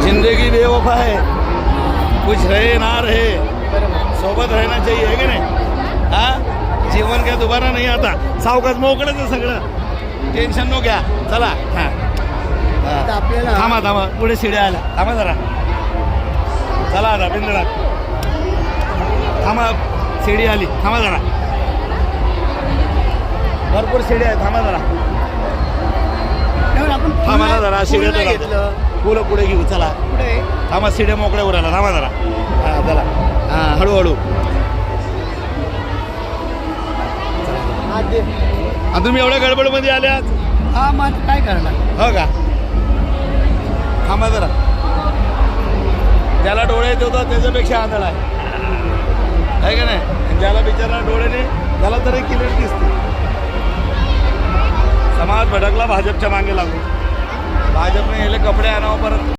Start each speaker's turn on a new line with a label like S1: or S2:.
S1: जिंदगी बेवफा है, कुछ रहे ना रहे, सोबत रहना चाहिए, है की नाही? हा, जीवन काय दुबारा नाही आता, सावकाश मोकळंच आहे सगळं, टेन्शन नो घ्या. चला हां
S2: आपल्याला
S1: थांबा थांबा, पुढे शिड्या आल्या, थांबा जरा. चला आता बिंदडात थांबा, शिडी आली, थांबा जरा, भरपूर शिड्या आहे, थांबा जरा,
S2: आपण
S1: थांबा ना जरा. शिड्या
S2: फुल नाही
S1: तर
S2: घेतलं.
S1: फुलं पुढे घेऊ, चला
S2: पुढे
S1: थांबा, शिड्या मोकळ्या उरायला, थांबा जरा. हां चला, हां हळूहळू. आता तुम्ही एवढ्या गडबडमध्ये आल्यात,
S2: हा मग काय करणार.
S1: हो का? थांबा जरा, ज्याला डोळे येत होता त्याच्यापेक्षा आंधळा आहे का नाही? ज्याला बिचारा डोळे नाही त्याला तरी क्लिअर दिसते. समाज भडकला भाजपच्या मागे लागून, भाजपने याले कपडे आणावं परत.